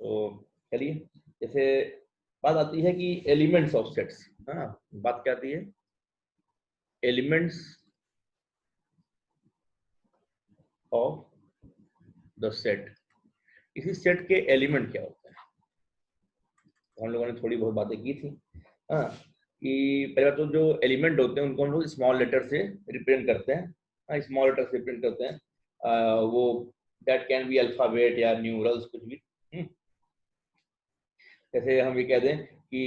तो चलिए, जैसे बात आती है कि एलिमेंट्स ऑफ सेट्स। हाँ, बात क्या आती है, एलिमेंट्स ऑफ द सेट। इसी सेट के एलिमेंट क्या होते हैं, तो हम लोगों ने थोड़ी बहुत बातें की थी। हाँ, कि पहले तो जो एलिमेंट होते हैं उनको हम लोग स्मॉल लेटर से रिप्रेजेंट करते हैं। हाँ, स्मॉल लेटर से रिप्रेजेंट करते हैं। वो दैट कैन बी अल्फाबेट या न्यूमरल्स, कुछ भी। जैसे हम ये कह दें कि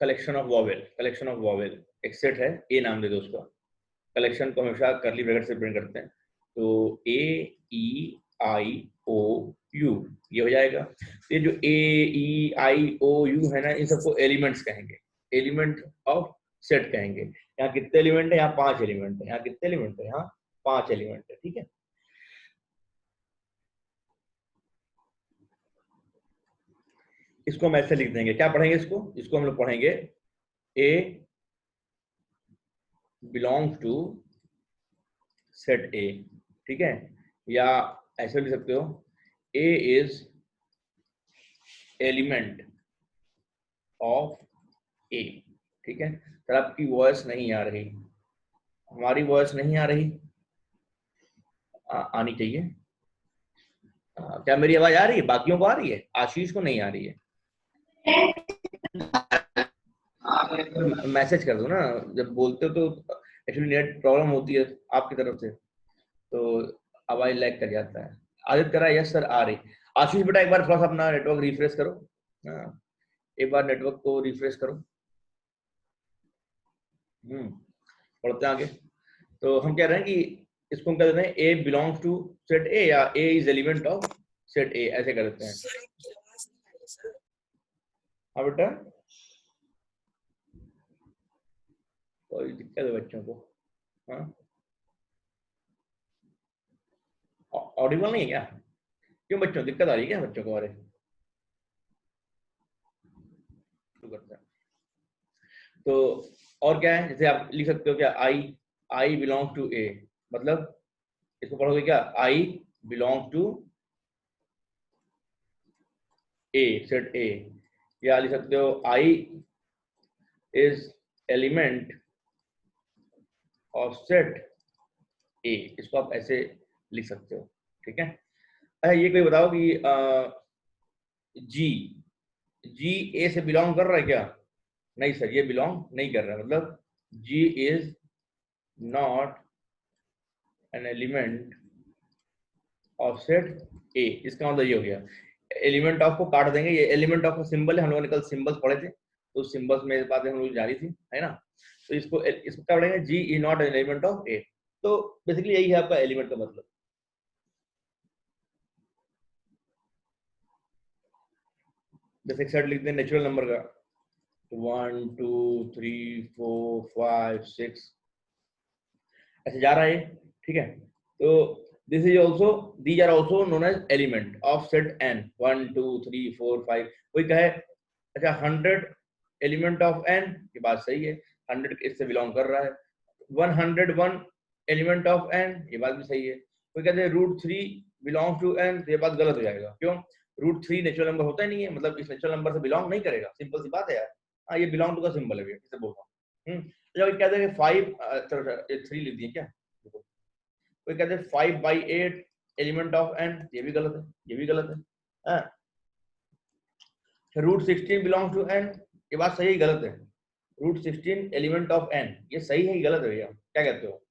कलेक्शन ऑफ वॉवेल एक सेट है, ए नाम दे दो उसका। कलेक्शन को हमेशा करली ब्रैकेट से रिप्रेजेंट करते हैं, तो ए ई आई ओ यू ये हो जाएगा। ये जो ए ई आई ओ यू है ना, इन सबको एलिमेंट्स कहेंगे, एलिमेंट ऑफ सेट कहेंगे। यहाँ कितने एलिमेंट है, यहाँ 5 एलिमेंट है। यहाँ कितने एलिमेंट है, यहाँ 5 एलिमेंट है। ठीक है, इसको हम ऐसे लिख देंगे। क्या पढ़ेंगे इसको, इसको हम लोग पढ़ेंगे ए बिलोंग्स टू सेट ए। ठीक है, या ऐसे लिख सकते हो ए इज एलिमेंट ऑफ ए। ठीक है, सर आपकी वॉइस नहीं आ रही, हमारी वॉइस नहीं आ रही। आनी चाहिए। क्या मेरी आवाज आ रही है, बाकियों को आ रही है, आशीष को नहीं आ रही है? मैसेज कर दो ना, जब बोलते हो तो एक्चुअली नेट प्रॉब्लम होती है आपकी तरफ से, तो आवाज लैग कर जाता है। आदित्य करा, यस सर आ रही। आशीष बेटा एक बार थोड़ा सा अपना नेटवर्क रिफ्रेश करो। हाँ, एक बार नेटवर्क को रिफ्रेश करो। पढ़ते हैं आगे। तो हम कह रहे हैं कि इसको हम कह देते हैं A belongs to set A, या A is element of set A, ऐसे कर देते हैं। हाँ बेटा, कोई दिक्कत है बच्चों को? हाँ, ऑडिबल नहीं है क्या? क्यों बच्चों, दिक्कत आ रही है क्या बच्चों को? हमारे शुरू करते हैं। तो और क्या है, जैसे आप लिख सकते हो क्या, आई बिलोंग टू ए, मतलब इसको पढ़ोगे क्या, I belong to A, set A. या लिख सकते हो I is element of set A, इसको आप ऐसे लिख सकते हो। ठीक है, अच्छा ये कोई बताओ कि जी जी ए से बिलोंग कर रहा है क्या? नहीं सर, ये बिलोंग नहीं कर रहा है, मतलब G is not an element of set A. इसका मतलब ये हो गया, एलिमेंट ऑफ को काट देंगे, ये एलिमेंट ऑफ का सिंबल है, हम लोगों ने कल सिंबल्स पढ़े थे, तो सिंबल्स में बातें हम लोग जारी थी, है ना। तो इसको क्या पढ़ेंगे, G is not an element of A. तो बेसिकली यही है आपका एलिमेंट का मतलब। जैसे एक सेट लिखते हैं नेचुरल नंबर का, 1 2 3 4 5 6 ऐसे जा रहा है, ठीक है। तो this is also, these are also known as element of set N, 1 2 3 4 5। कोई कहे अच्छा 100 एलिमेंट ऑफ एन, ये बात सही है, 100 इससे बिलोंग कर रहा है। 101 एलिमेंट ऑफ एन, ये बात भी सही है। कोई कहते हैं √3 बिलोंग टू एन, ये बात गलत हो जाएगा। क्यों? √3 नेचुरल नंबर होता ही नहीं है, मतलब इस नेचुरल नंबर से बिलोंग नहीं करेगा, सिंपल सी बात है यार। हाँ, ये बिलोंग टू का सिंबल है, इसे बोल रहा हूँ। जब कहते हैं 5, चलो 3 लिख दिए क्या, कोई कहते हैं 5/8 एलिमेंट ऑफ एन, ये भी गलत है, ये भी गलत है। √16 बिलोंग टू एन, ये बात सही है गलत है? √16 एलिमेंट ऑफ एन, ये सही है गलत है भैया, क्या कहते हो?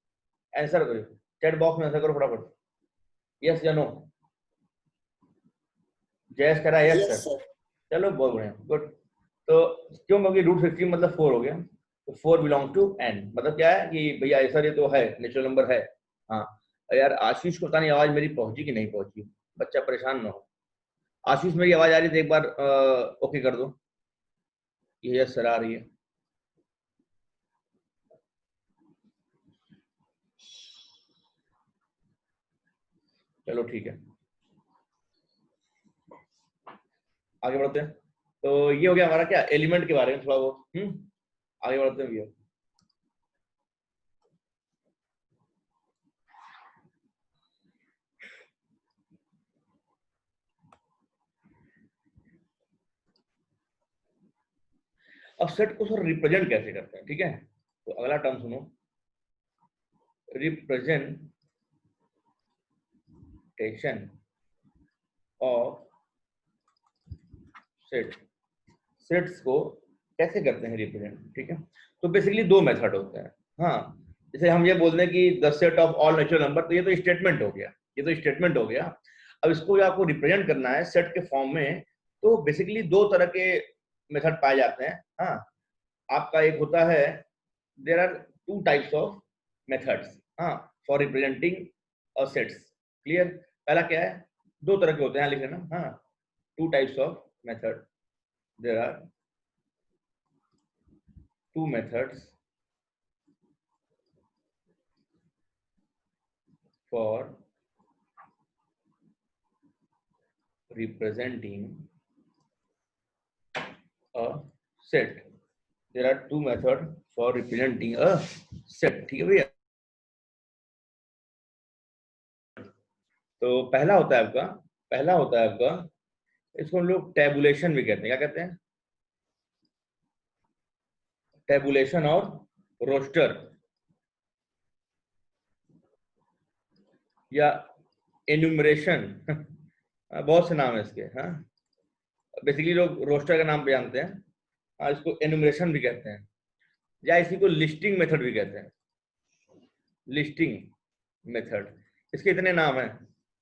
आंसर करो, चैट बॉक्स में आंसर करो फटाफट, यस या नो। जयस कह रहा है यस सर, चलो बहुत बढ़िया, गुड। तो क्यों, क्योंकि √16 मतलब 4 हो गया, तो 4 बिलोंग टू एन, मतलब क्या है कि भैया सर ये तो है नेचुरल नंबर है। हाँ यार, आशीष को पता नहीं आवाज मेरी पहुंची कि नहीं पहुंची, बच्चा परेशान ना हो। आशीष मेरी आवाज आ रही है तो एक बार ओके कर दो, ये यस सर आ रही है। चलो ठीक है, आगे बढ़ते हैं। तो ये हो गया हमारा क्या, एलिमेंट के बारे में थोड़ा बहुत। आगे बढ़ते हैं भैया। अब सेट को सर रिप्रेजेंट कैसे करते हैं, ठीक है। तो अगला टर्म सुनो, रिप्रेजेंटेशन ऑफ सेट, सेट्स को कैसे करते हैं रिप्रेजेंट, ठीक है। तो बेसिकली दो मेथड होते हैं। हाँ, जैसे हम ये बोल दें कि the set of all natural number, तो ये तो स्टेटमेंट हो गया, ये तो स्टेटमेंट हो गया। अब इसको आपको रिप्रेजेंट करना है सेट के फॉर्म में, तो बेसिकली दो तरह के मेथड पाए जाते हैं। हाँ, आपका एक होता है, there are two types of methods हाँ for representing a sets. Clear? पहला क्या है, दो तरह के होते हैं, लिख लेना। हाँ, two types of method, there are two methods for representing a set. There are two methods for representing a set. ठीक है भैया। तो पहला होता है आपका इसको हम लोग टेबुलेशन भी कहते हैं। क्या कहते हैं? टेबुलेशन और रोस्टर या एन्यूमरेशन बहुत से नाम है इसके। हाँ, बेसिकली लोग रोस्टर का नाम पे जानते हैं। हाँ, इसको एन्यूमरेशन भी कहते हैं, या इसी को लिस्टिंग मेथड भी कहते हैं। लिस्टिंग मेथड, इसके इतने नाम हैं।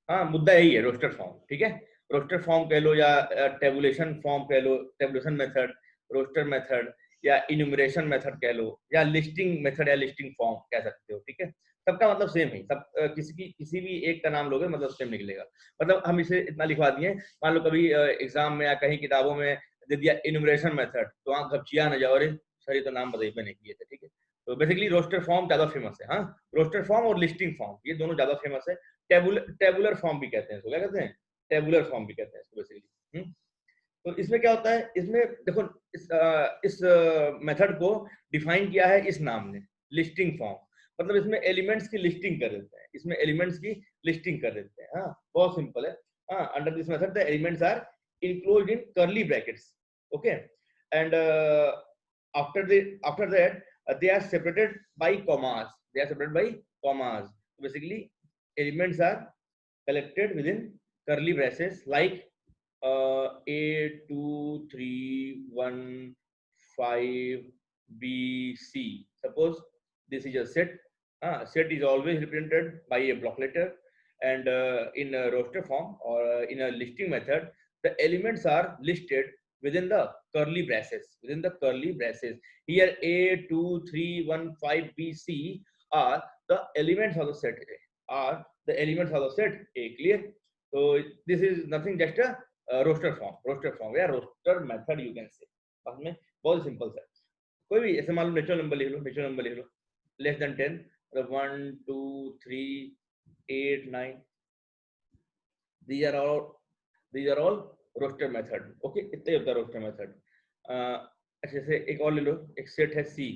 हाँ, मुद्दा यही है, रोस्टर फॉर्म। ठीक है, रोस्टर फॉर्म कह लो या टेबुलेशन फॉर्म कह लो, टेबुलेशन मेथड, रोस्टर मेथड या इन्यूमरेशन मेथड कह लो, या लिस्टिंग मेथड या लिस्टिंग फॉर्म कह सकते हो। ठीक है, सबका मतलब सेम है। सब किसी भी एक का नाम लोगे मतलब सेम निकलेगा। मतलब हम इसे इतना लिखवा दिए, मान लो कभी एग्जाम में या कहीं किताबों में दे दिया इन्यूमरेशन मेथड, तो वहां घबचिया न जाओ, अरे सर ये तो नाम बताइए मैंने किए थे। ठीक है, तो बेसिकली रोस्टर फॉर्म ज्यादा फेमस है। हाँ, रोस्टर फॉर्म और लिस्टिंग फॉर्म ये दोनों ज्यादा फेमस है। टेबुलर फॉर्म भी कहते हैं इसको। क्या कहते हैं? टेबुलर फॉर्म भी कहते हैं इसको बेसिकली। तो इसमें क्या होता है, इसमें देखो इस मेथड को डिफाइन किया है इस नाम ने, लिस्टिंग फॉर्म। मतलब इसमें एलिमेंट्स की लिस्टिंग कर देते हैं, इसमें एलिमेंट्स की लिस्टिंग कर देते हैं। हाँ, बहुत सिंपल है। हाँ, under this method the elements are enclosed in curly brackets, okay, and after that they are separated by commas. Basically elements are collected within curly braces like A 2 3 1 5 B C. Suppose this is a set. Set is always represented by a block letter, and in a roster form or in a listing method, the elements are listed within the curly braces. Here A 2 3 1 5 B C are the elements of the set A. Clear? So this is nothing, just a roster form या roster method you can say. बस में बहुत simple सा। कोई भी ऐसे मान लो natural number लिख लो लेस देन 10, मतलब 1 2 3 8 9, these are all roster method. Okay, इतना ही होता है रोस्टर मेथड। अच्छे से एक और ले लो, एक सेट है C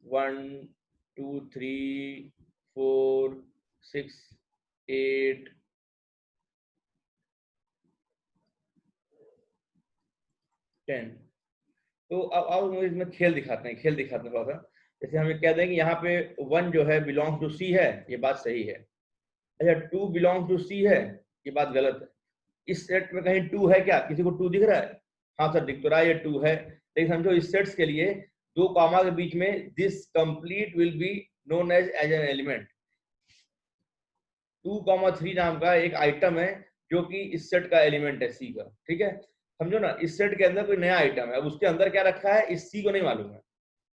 1 2 3 4 6 8 10। तो अब हम इसमें खेल दिखाते हैं थोड़ा सा। जैसे हम कह दें कि यहाँ पे 1 जो है बिलोंग्स टू C है, ये बात सही है। अच्छा, 2 बिलोंग्स टू C है, ये बात गलत है। इस सेट में कहीं 2 है क्या? किसी को 2 दिख रहा है? हाँ सर, दिख तो रहा है, ये 2 है। लेकिन समझो इस सेट्स के लिए दो कॉमा के बीच में this complete will be known as an element. 2,3 नाम का एक आइटम है जो कि इस सेट का एलिमेंट है C का। ठीक है, समझो ना, इस सेट के अंदर कोई नया आइटम है, अब उसके अंदर क्या रखा है इस C को नहीं मालूम है,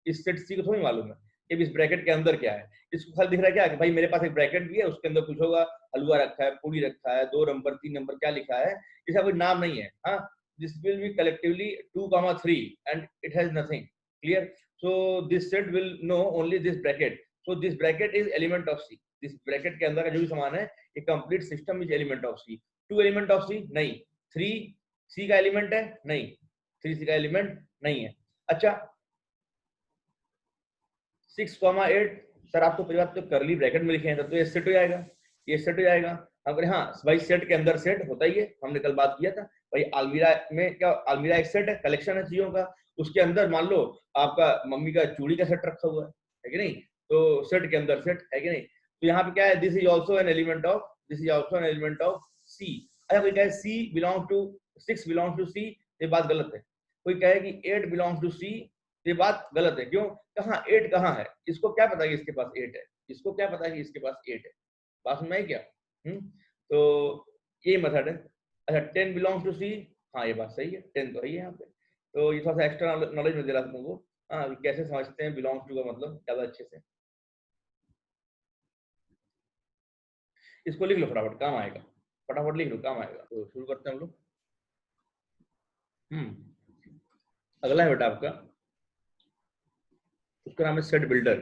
इस सेट C को थोड़ी मालूम है कि इस ब्रैकेट के अंदर क्या है। इसको खाली दिख रहा है क्या कि भाई मेरे पास एक ब्रैकेट भी है, उसके अंदर कुछ होगा, हलवा रखा है, पूरी रखा है, 2 नंबर 3 नंबर क्या लिखा है, इसका कोई नाम नहीं है। हाँ, this will be collectively 2,3 and it has nothing. Clear? So this set will know only this bracket, so this bracket is element of C। This bracket के अंदर का जो भी सामान है, ये complete system is element of C। 2 element of C नहीं, 3 C का एलिमेंट है नहीं, 3 C का एलिमेंट नहीं है। अच्छा, 6,8 सर आप तो पहली बात तो करली ब्रैकेट में लिखे हैं, तो ये सेट हो जाएगा, ये सेट हो जाएगा। अगर हाँ भाई सेट के अंदर सेट होता ही है, हमने कल बात किया था भाई। अलमीरा में क्या, अलमीरा एक सेट है, कलेक्शन है चीजों का, उसके अंदर मान लो आपका मम्मी का चूड़ी का सेट रखा हुआ है कि नहीं, तो सेट के अंदर सेट है कि नहीं, तो यहाँ पे क्या है, this is also an element of, this is also an element of C. अच्छा कोई कहे C belong to 6 belong to C, ये बात गलत है। कोई कहे कि 8 बिलोंग टू सी, ये बात गलत है। क्यों? कहाँ 8 कहाँ है, इसको क्या पता कि इसके पास 8 है, इसको क्या पता कि इसके पास 8 है, बात समझ में क्या? तो ये मेथड है। अच्छा 10 बिलोंग टू सी, हाँ ये बात सही है, 10 तो है यहाँ पे। तो ये थोड़ा सा एक्स्ट्रा नॉलेज में दे रहा तुमको, हाँ कैसे समझते हैं बिलोंग टू का मतलब ज्यादा अच्छे से। इसको लिख लो फटाफट, काम आएगा, फटाफट लिख लो काम आएगा। तो शुरू करते हैं हम लोग। अगला है बेटा आपका, उसका नाम है set builder.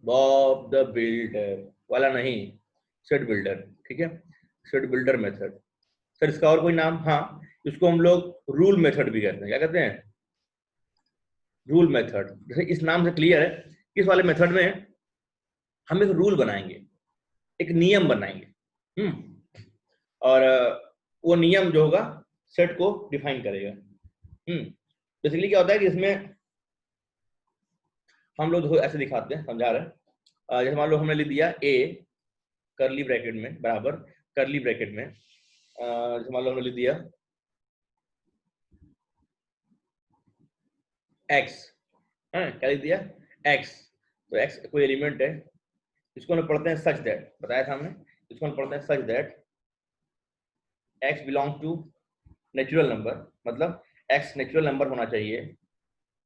Bob the builder वाला नहीं, सेट बिल्डर, ठीक है, सेट बिल्डर मेथड। सर इसका और कोई नाम? हाँ, इसको हम लोग रूल मेथड भी कहते हैं। क्या कहते हैं? Rule method. जैसे इस नाम से क्लियर है, इस वाले मेथड में हम एक रूल बनाएंगे, एक नियम बनाएंगे, और वो नियम जो होगा सेट को डिफाइन करेगा। बेसिकली क्या होता है कि इसमें हम लोग ऐसे दिखाते हैं, समझा रहे हैं। जैसे मान लो हमने लिख दिया ए करली ब्रैकेट में बराबर करली ब्रैकेट में, जैसे मान लो हमने लिख दिया एक्स, क्या लिख दिया? एक्स। तो एक्स कोई एलिमेंट है, इसको हम पढ़ते हैं सच दैट, बताया था हमने, इसको हम पढ़ते हैं such that X belong to natural number, मतलब एक्स नेचुरल नंबर होना चाहिए,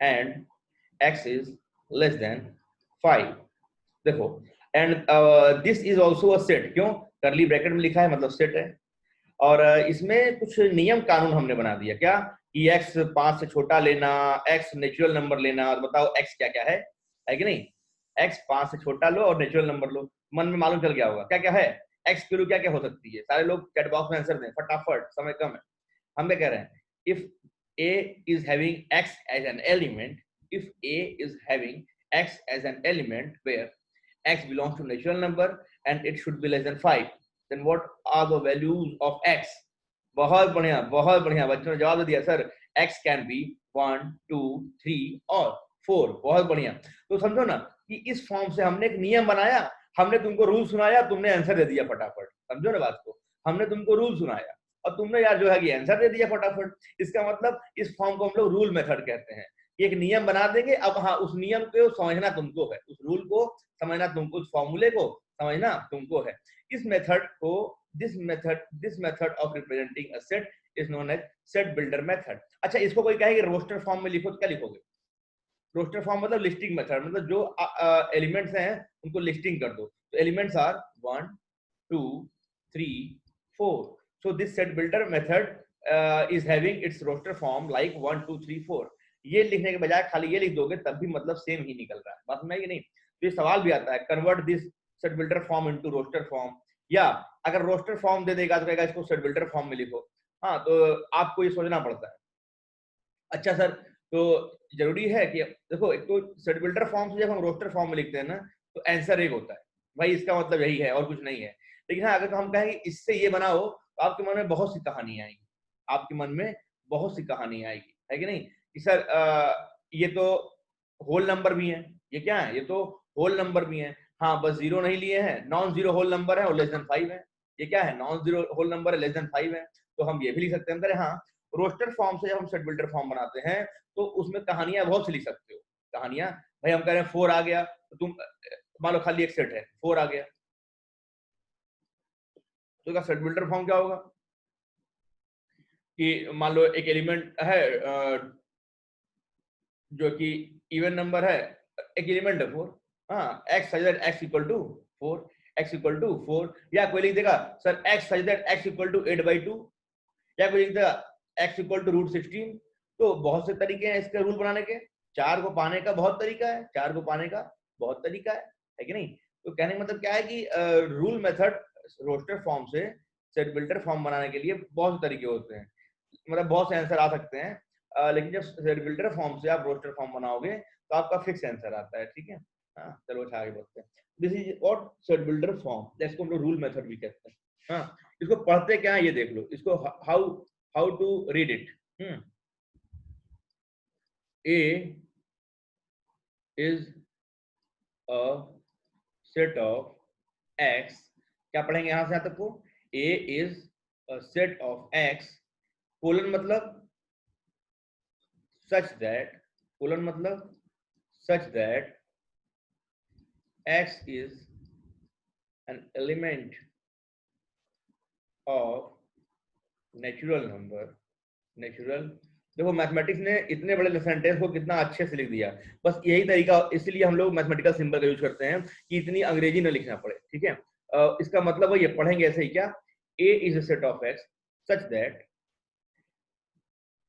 and X is less than 5। देखो, and this is also a set. क्यों? करली ब्रैकेट में लिखा है मतलब सेट है। और इसमें कुछ नियम कानून हमने बना दिया, क्या कि x 5 से छोटा लेना, x नेचुरल नंबर लेना। और बताओ x क्या क्या है कि नहीं? x 5 से छोटा लो और नेचुरल नंबर लो। मन में मालूम चल गया होगा क्या क्या है, x की वैल्यू क्या क्या हो सकती है। सारे लोग चैट बॉक्स में आंसर दें फटाफट, समय कम है। हम क्या कह रहे हैं, if a is having x as an element, if a is having x as an element where x belongs to natural number and it should be less than 5, then what are the values of x? बहुत बढ़िया बच्चों ने जवाब दे दिया sir, x can be 1 2 3 और 4। बहुत बढ़िया। तो समझो ना कि इस फॉर्म से हमने एक नियम बनाया, हमने तुमको रूल सुनाया, तुमने आंसर दे दिया फटाफट। समझो ना बात को, हमने तुमको रूल सुनाया और तुमने यार जो है कि आंसर दे दिया फटाफट। इसका मतलब इस फॉर्म को हम लोग रूल मेथड कहते हैं। एक नियम बना देंगे, अब हाँ उस नियम को समझना तुमको है, उस रूल को समझना तुमको, उस फॉर्मूले को समझना तुमको है। इस मेथड को this method of representing a set is known as set builder method। अच्छा इसको कोई कहेगा रोस्टर फॉर्म में लिखो तो क्या लिखोगे? रोस्टर फॉर्म मतलब लिस्टिंग मेथड, मतलब जो एलिमेंट्स हैं उनको लिस्टिंग कर दो। तो elements are 1 2 3 4। so this set builder method is having its roster form like 1 2 3 4। ये लिखने के बजाय खाली ये लिख दोगे तब भी मतलब सेम ही निकल रहा है, बात समझ कि नहीं? तो ये सवाल भी आता है, convert this set builder form into roster form, या अगर रोस्टर फॉर्म दे देगा तो कहेगा इसको सेट बिल्डर फॉर्म में लिखो। हाँ तो आपको ये सोचना पड़ता है। अच्छा सर, तो जरूरी है कि देखो, एक तो सेट बिल्डर फॉर्म से जब हम रोस्टर फॉर्म में लिखते हैं ना तो आंसर एक होता है, भाई इसका मतलब यही है और कुछ नहीं है। लेकिन हाँ अगर हम कहें इससे ये बनाओ तो आपके मन में बहुत सी कहानी आएगी, आपके मन में बहुत सी कहानी आएगी, है कि नहीं? कि सर ये तो होल नंबर भी है, ये क्या है, ये तो होल नंबर भी है। हाँ बस जीरो नहीं लिए हैं, नॉन जीरो होल नंबर है और लेस देन 5 है। ये क्या है, नॉन जीरो होल नंबर है, लेस देन 5 है। तो हम ये भी लिख सकते हैं, करें हाँ रोस्टर फॉर्म से जब हम सेट बिल्डर फॉर्म बनाते हैं तो उसमें कहानियां बहुत सी लिख सकते हो। कहानियां, भाई हम कह रहे हैं 4 आ गया तो तुम मान लो खाली एक सेट है 4 आ गया, तो इसका सेट बिल्डर फॉर्म क्या होगा कि मान लो एक एलिमेंट है जो कि इवन नंबर है, एक एलिमेंट है 4, हाँ x such that x equal to 4, x equal to 4। या कोई लिख देगा sir x such that x equal to 8/2, या कोई लिख देगा x equal to √16। तो बहुत से तरीके हैं इसके रूल बनाने के, 4 को पाने का बहुत तरीका है, 4 को पाने का बहुत तरीका है कि नहीं? तो कहने का मतलब क्या है कि रूल मेथड रोस्टर फॉर्म से सेट बिल्डर फॉर्म बनाने के लिए बहुत से तरीके होते हैं, मतलब बहुत से आंसर आ सकते हैं। लेकिन जब सेट बिल्डर फॉर्म से आप रोस्टर फॉर्म बनाओगे तो आपका फिक्स आंसर आता है, ठीक है? हाँ चलो अच्छा आगे बढ़ते हैं। This is what set builder form, इसको हम लोग रूल मेथड भी कहते हैं। हाँ इसको पढ़ते क्या है ये देख लो, इसको how how to read it. A is a set of x, क्या पढ़ेंगे यहां से यहां तक को, A is a set of x, colon मतलब such that, कोलन मतलब such that x is an element of natural number. Natural, देखो मैथमेटिक्स ने इतने बड़े सेंटेंस को कितना अच्छे से लिख दिया, बस यही तरीका, इसीलिए हम लोग मैथमेटिकल सिंबल का यूज करते हैं कि इतनी अंग्रेजी न लिखना पड़े, ठीक है। इसका मतलब है ये पढ़ेंगे ऐसे ही, क्या, A is a set of x such that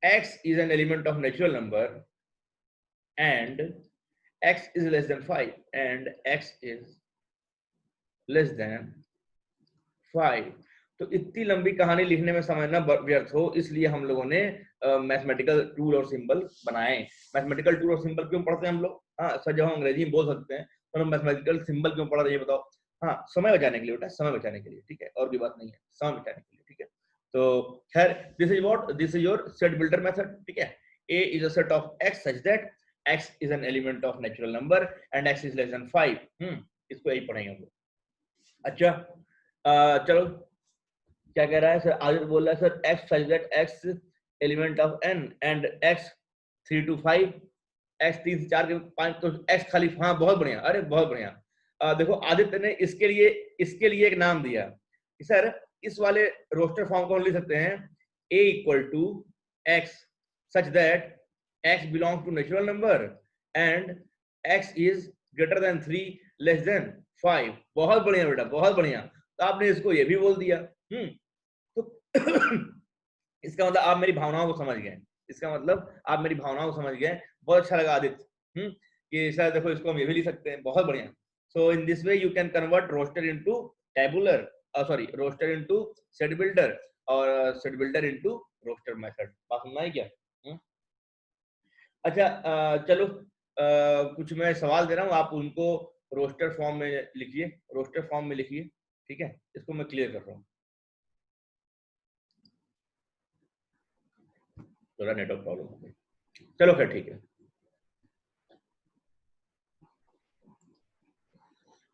x is an element of natural number and x is less than 5 and x is less than 5। तो इतनी लंबी कहानी लिखने में समय न व्यर्थ हो, इसलिए हम लोगों ने मैथमेटिकल टूल और सिंबल बनाए। मैथमेटिकल टूल और सिंबल क्यों पढ़ते हैं हम लोग? हाँ सर, जब हम अंग्रेजी में बोल सकते हैं तो हम मैथमेटिकल सिंबल क्यों पढ़ रहे हैं ये बताओ? हाँ, समय बचाने के लिए बेटा, समय बचाने के लिए, ठीक है, और भी बात नहीं है, समय बचाने के लिए, ठीक है। तो खैर, this is what, this is your set builder method, ठीक है। A is a set of x such that x is an element of natural number and x is less than 5। इसको यही पढ़ेंगे हम लोग। अच्छा, चलो क्या कह रहा है सर? आदित्य बोल रहा है sir x such that x element of n and x 3 to 5, x 3 से 4 के 5, तो x खाली, हाँ बहुत बढ़िया, अरे बहुत बढ़िया। देखो आदित्य ने इसके लिए एक नाम दिया कि सर इस वाले रोस्टर फॉर्म को हम लिख सकते हैं a equal to x such that x belongs to natural number and x is greater than 3 less than 5। बहुत बढ़िया बेटा, बहुत बढ़िया। तो आपने इसको ये भी बोल दिया। तो इसका मतलब आप मेरी भावनाओं को समझ गए, इसका मतलब आप मेरी भावनाओं को समझ गए। बहुत अच्छा लगा आदित्य कि सर देखो इसको हम ये भी लिख सकते हैं, बहुत बढ़िया। So in this way you can convert roster into tabular, sorry roster into set builder और set builder into roster method. बात सुनना है क्या? अच्छा, चलो कुछ मैं सवाल दे रहा हूँ, आप उनको रोस्टर फॉर्म में लिखिए, रोस्टर फॉर्म में लिखिए, ठीक है। इसको मैं क्लियर कर रहा हूँ, थोड़ा नेटवर्क प्रॉब्लम हो गई। चलो फिर ठीक है,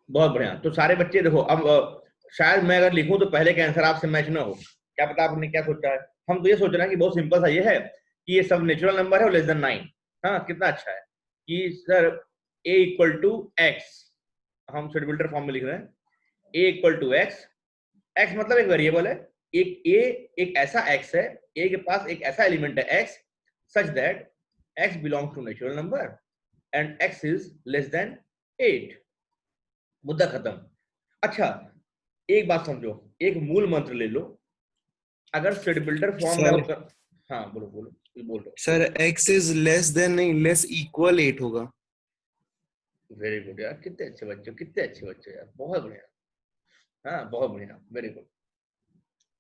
बहुत बढ़िया। तो सारे बच्चे देखो, अब शायद मैं अगर लिखूं तो पहले का आंसर आपसे मैच ना हो, क्या पता आपने क्या सोचा है। हम तो ये सोच रहे हैं कि बहुत सिंपल सा ये है कि ये सब नेचुरल नंबर है और लेस देन 9। हाँ, कितना अच्छा है कि sir a equal to x, हम सेट बिल्डर फॉर्म में लिख रहे हैं a equal to x, x मतलब एक वेरिएबल है, एक ऐसा x है, a के पास एक ऐसा एलिमेंट है x such that x belongs to natural number and x is less than 8। मुद्दा खत्म। अच्छा, एक बात समझो, एक मूल मंत्र ले लो, अगर सेट बिल्डर फॉर्म में आप कर... हाँ बोलो बोलो, बोल रहे sir x is less then नहीं, लेस इक्वल 8 होगा। वेरी गुड यार, कितने अच्छे बच्चे, कितने अच्छे बच्चे यार, बहुत बढ़िया। हाँ बहुत बढ़िया, वेरी गुड।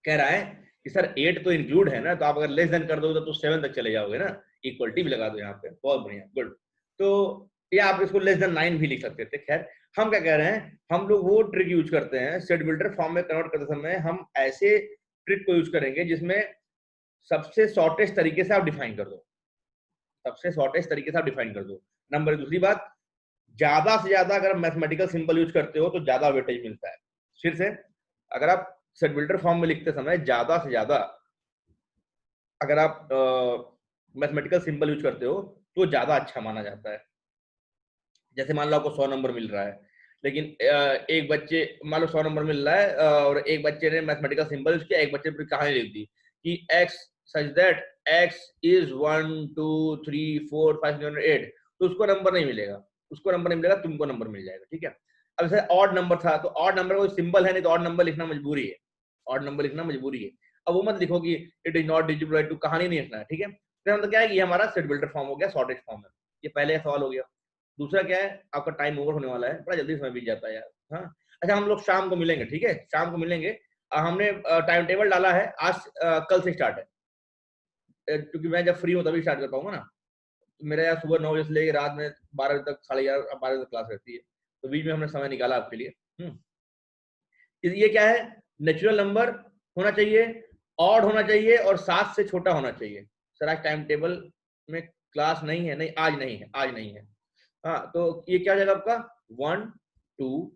कह रहा है कि सर 8 तो इंक्लूड है ना, तो आप अगर लेस देन कर दोगे तो 7 तक चले जाओगे ना, इक्वलिटी भी लगा दो यहाँ पे, बहुत बढ़िया, गुड। तो या आप इसको लेस देन 9 भी लिख सकते थे। खैर, हम क्या कह रहे हैं, हम लोग वो ट्रिक यूज करते हैं सेट बिल्डर फॉर्म में कन्वर्ट करते समय, हम ऐसे ट्रिक को यूज करेंगे जिसमें सबसे शॉर्टेस्ट तरीके से आप डिफाइन कर दो, सबसे शॉर्टेस्ट तरीके से आप डिफाइन कर दो। नंबर, दूसरी बात, ज्यादा से ज्यादा अगर मैथमेटिकल सिंबल यूज करते हो तो ज्यादा वेटेज मिलता है। फिर से, अगर आप सेट बिल्डर फॉर्म में लिखते समय ज्यादा से ज्यादा अगर आप मैथमेटिकल सिंबल यूज करते हो तो ज्यादा अच्छा माना जाता है। जैसे मान लो आपको 100 नंबर मिल रहा है, लेकिन एक बच्चे, मान लो 100 नंबर मिल रहा है और एक बच्चे ने मैथमेटिकल सिंबल यूज किया, एक बच्चे ने कहानी लिख दी कि x such that x is 1 2 3 4 5 7 8, तो उसको नंबर नहीं मिलेगा, उसको नंबर नहीं मिलेगा, तुमको नंबर मिल जाएगा, ठीक है। अब जैसे ऑड नंबर था, तो ऑड नंबर कोई सिंबल है नहीं, तो ऑड नंबर लिखना मजबूरी है, ऑड नंबर लिखना मजबूरी है। अब वो मत लिखो कि it is not divisible by 2, कहानी नहीं लिखना है, ठीक है। तो मतलब क्या है कि ये हमारा सेट बिल्डर फॉर्म हो गया, शॉर्टेज फॉर्म है। ये पहले सवाल हो गया। दूसरा क्या है, आपका टाइम ओवर होने वाला है, बड़ा जल्दी समय बीत जाता है यार। हाँ, अच्छा हम लोग शाम को मिलेंगे, ठीक है, शाम को मिलेंगे। हमने टाइम टेबल डाला है, आज कल से स्टार्ट है, क्योंकि मैं जब फ्री हूँ तभी स्टार्ट कर पाऊंगा ना। तो मेरा यार सुबह 9 बजे से लेकर रात में 12 बजे तक, 11:30 12 बजे तक क्लास रहती है, तो बीच में हमने समय निकाला आपके लिए। ये क्या है, नेचुरल नंबर होना चाहिए ऑड होना चाहिए और 7 से छोटा होना चाहिए। सर आज टाइम टेबल में क्लास नहीं है, नहीं आज नहीं है, आज नहीं है। हाँ तो ये क्या हो जाएगा आपका 1 2